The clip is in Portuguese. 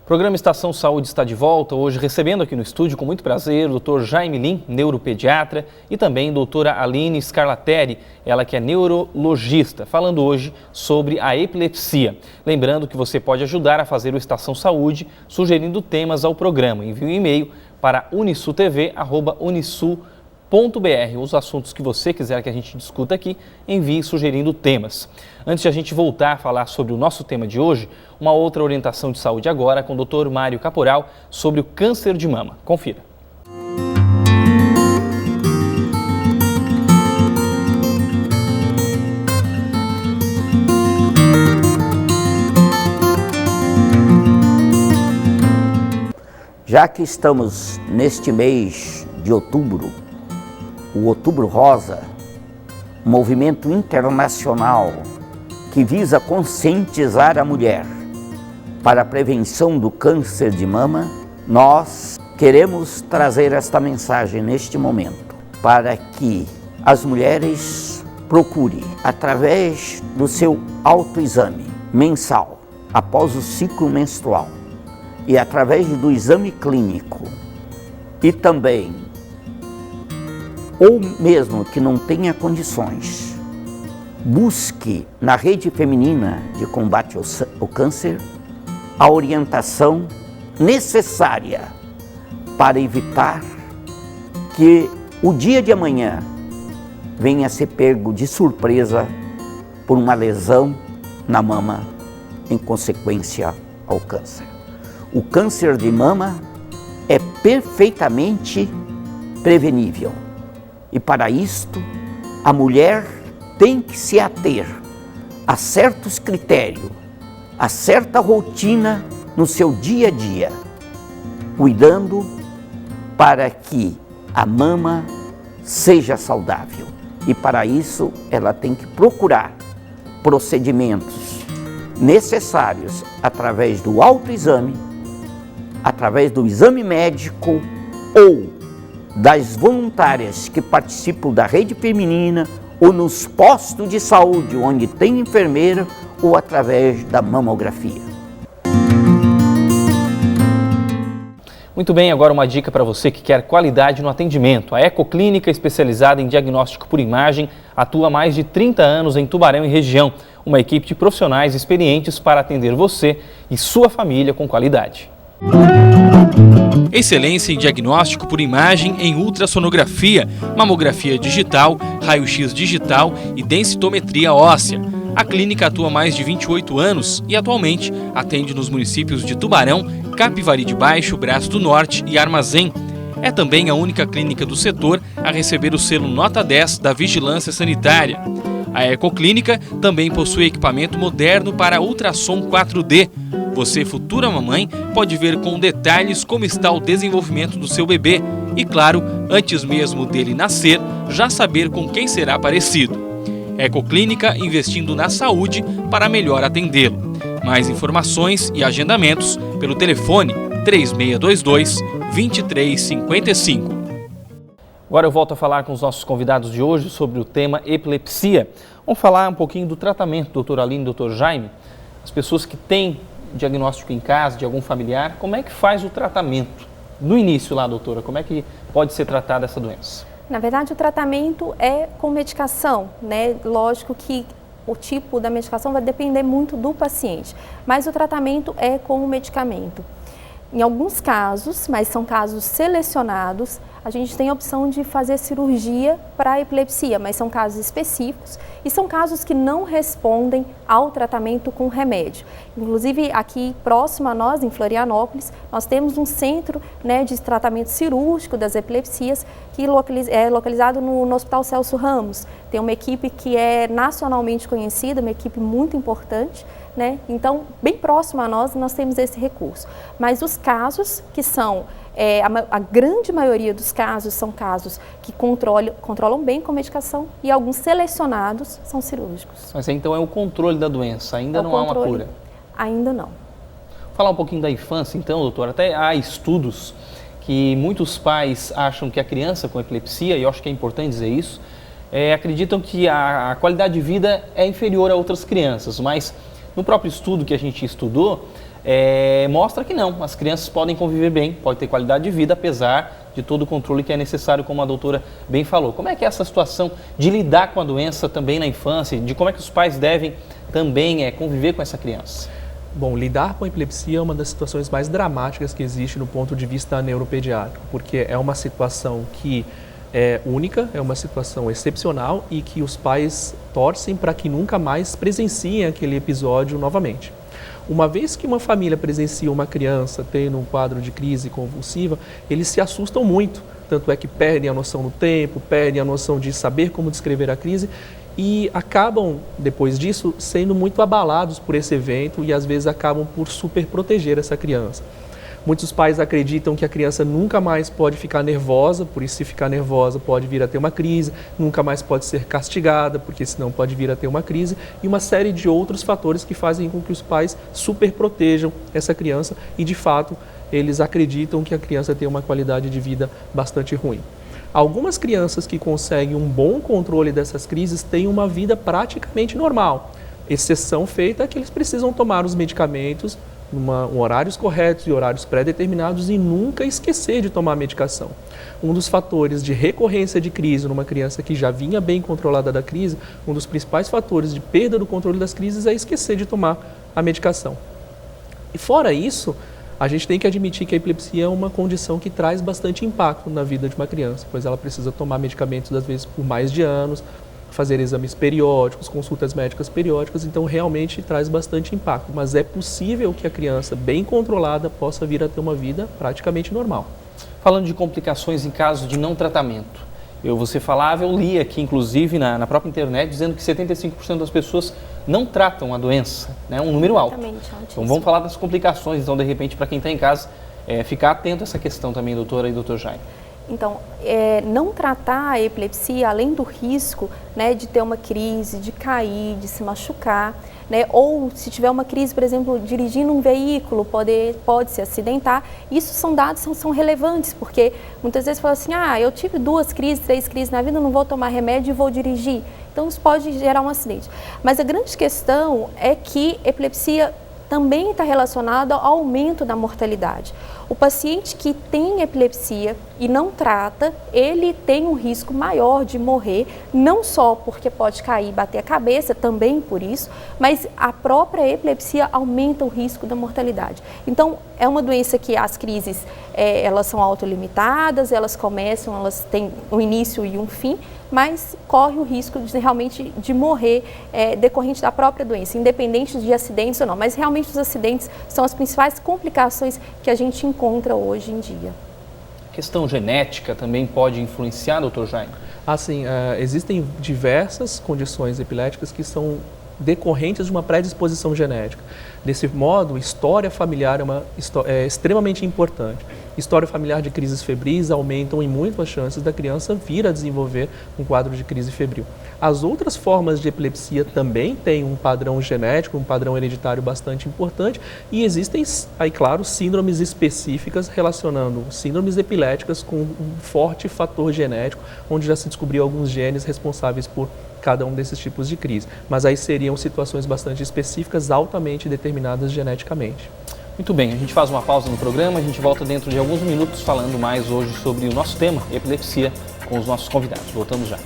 programa Estação Saúde está de volta, hoje recebendo aqui no estúdio com muito prazer o Dr. Jaime Lim, neuropediatra, e também a doutora Aline Scarlateri, ela que é neurologista, falando hoje sobre a epilepsia. Lembrando que você pode ajudar a fazer o Estação Saúde, sugerindo temas ao programa. Envie um e-mail para unisutv@unisul.br. Os assuntos que você quiser que a gente discuta aqui, envie sugerindo temas. Antes de a gente voltar a falar sobre o nosso tema de hoje, uma outra orientação de saúde agora com o Dr. Mário Caporal sobre o câncer de mama. Confira. Já que estamos neste mês de outubro, o Outubro Rosa, um movimento internacional que visa conscientizar a mulher para a prevenção do câncer de mama, nós queremos trazer esta mensagem neste momento para que as mulheres procurem, através do seu autoexame mensal, após o ciclo menstrual, e através do exame clínico, e também ou mesmo que não tenha condições, busque na rede feminina de combate ao câncer a orientação necessária para evitar que o dia de amanhã venha a ser pego de surpresa por uma lesão na mama em consequência ao câncer. O câncer de mama é perfeitamente prevenível. E para isto, a mulher tem que se ater a certos critérios, a certa rotina no seu dia a dia, cuidando para que a mama seja saudável. E para isso, ela tem que procurar procedimentos necessários através do autoexame, através do exame médico ou das voluntárias que participam da rede feminina ou nos postos de saúde onde tem enfermeira ou através da mamografia. Muito bem, agora uma dica para você que quer qualidade no atendimento. A Ecoclínica, especializada em diagnóstico por imagem, atua há mais de 30 anos em Tubarão e região. Uma equipe de profissionais experientes para atender você e sua família com qualidade. Excelência em diagnóstico por imagem em ultrassonografia, mamografia digital, raio-x digital e densitometria óssea. A clínica atua há mais de 28 anos e atualmente atende nos municípios de Tubarão, Capivari de Baixo, Braço do Norte e Armazém. É também a única clínica do setor a receber o selo Nota 10 da Vigilância Sanitária. A Ecoclínica também possui equipamento moderno para ultrassom 4D. Você, futura mamãe, pode ver com detalhes como está o desenvolvimento do seu bebê e, claro, antes mesmo dele nascer, já saber com quem será parecido. Ecoclínica investindo na saúde para melhor atendê-lo. Mais informações e agendamentos pelo telefone 3622-2355. Agora eu volto a falar com os nossos convidados de hoje sobre o tema epilepsia. Vamos falar um pouquinho do tratamento, doutora Aline e doutor Jaime. As pessoas que têm diagnóstico em casa de algum familiar, como é que faz o tratamento? No início lá, doutora, como é que pode ser tratada essa doença? Na verdade, o tratamento é com medicação, né? Lógico que o tipo da medicação vai depender muito do paciente, mas o tratamento é com o medicamento. Em alguns casos, mas são casos selecionados, a gente tem a opção de fazer cirurgia para a epilepsia, mas são casos específicos e são casos que não respondem ao tratamento com remédio. Inclusive, aqui próximo a nós, em Florianópolis, nós temos um centro, né, de tratamento cirúrgico das epilepsias que é localizado no Hospital Celso Ramos. Tem uma equipe que é nacionalmente conhecida, uma equipe muito importante, né? Então, bem próximo a nós temos esse recurso. Mas os casos que são, a grande maioria dos casos são casos que controlam bem com medicação e alguns selecionados são cirúrgicos. Mas então é o controle da doença, ainda não há uma cura? Ainda não. Falar um pouquinho da infância então, doutor, até há estudos que muitos pais acham que a criança com epilepsia, e eu acho que é importante dizer isso, acreditam que a qualidade de vida é inferior a outras crianças, mas no próprio estudo que a gente estudou, mostra que não, as crianças podem conviver bem, podem ter qualidade de vida, apesar de todo o controle que é necessário, como a doutora bem falou. Como é que é essa situação de lidar com a doença também na infância, de como é que os pais devem também conviver com essa criança? Bom, lidar com a epilepsia é uma das situações mais dramáticas que existe no ponto de vista neuropediátrico, porque é uma situação que é única, é uma situação excepcional e que os pais torcem para que nunca mais presenciem aquele episódio novamente. Uma vez que uma família presencia uma criança tendo um quadro de crise convulsiva, eles se assustam muito, tanto é que perdem a noção do tempo, perdem a noção de saber como descrever a crise e acabam, depois disso, sendo muito abalados por esse evento e às vezes acabam por superproteger essa criança. Muitos pais acreditam que a criança nunca mais pode ficar nervosa, por isso se ficar nervosa pode vir a ter uma crise, nunca mais pode ser castigada, porque senão pode vir a ter uma crise, e uma série de outros fatores que fazem com que os pais superprotejam essa criança e, de fato, eles acreditam que a criança tem uma qualidade de vida bastante ruim. Algumas crianças que conseguem um bom controle dessas crises têm uma vida praticamente normal, exceção feita é que eles precisam tomar os medicamentos em horários corretos e horários pré-determinados e nunca esquecer de tomar a medicação. Um dos fatores de recorrência de crise numa criança que já vinha bem controlada da crise, um dos principais fatores de perda do controle das crises é esquecer de tomar a medicação. E fora isso, a gente tem que admitir que a epilepsia é uma condição que traz bastante impacto na vida de uma criança, pois ela precisa tomar medicamentos às vezes por mais de anos, fazer exames periódicos, consultas médicas periódicas, então realmente traz bastante impacto. Mas é possível que a criança bem controlada possa vir a ter uma vida praticamente normal. Falando de complicações em caso de não tratamento, você falava, eu li aqui inclusive na própria internet, dizendo que 75% das pessoas não tratam a doença, né? Um número alto. Então vamos falar das complicações, então de repente para quem está em casa, ficar atento a essa questão também, doutora e doutor Jaime. Então, não tratar a epilepsia, além do risco, né, de ter uma crise, de cair, de se machucar, né, ou se tiver uma crise, por exemplo, dirigindo um veículo, pode se acidentar, isso são dados, são relevantes, porque muitas vezes fala assim, eu tive 2 crises, 3 crises na vida, não vou tomar remédio e vou dirigir. Então, isso pode gerar um acidente. Mas a grande questão é que epilepsia também está relacionada ao aumento da mortalidade. O paciente que tem epilepsia e não trata, ele tem um risco maior de morrer, não só porque pode cair e bater a cabeça, também por isso, mas a própria epilepsia aumenta o risco da mortalidade. Então, é uma doença que as crises, elas são autolimitadas, elas têm um início e um fim, mas corre o risco de realmente de morrer decorrente da própria doença, independente de acidentes ou não. Mas realmente os acidentes são as principais complicações que a gente encontra hoje em dia. A questão genética também pode influenciar, doutor Jaime? Sim, existem diversas condições epiléticas que são decorrentes de uma predisposição genética. Desse modo, história familiar é extremamente importante. História familiar de crises febris aumentam em muito as chances da criança vir a desenvolver um quadro de crise febril. As outras formas de epilepsia também têm um padrão genético, um padrão hereditário bastante importante e existem, aí claro, síndromes específicas relacionando síndromes epiléticas com um forte fator genético, onde já se descobriu alguns genes responsáveis por cada um desses tipos de crise. Mas aí seriam situações bastante específicas, altamente determinadas geneticamente. Muito bem, a gente faz uma pausa no programa, a gente volta dentro de alguns minutos falando mais hoje sobre o nosso tema, epilepsia, com os nossos convidados. Voltamos já.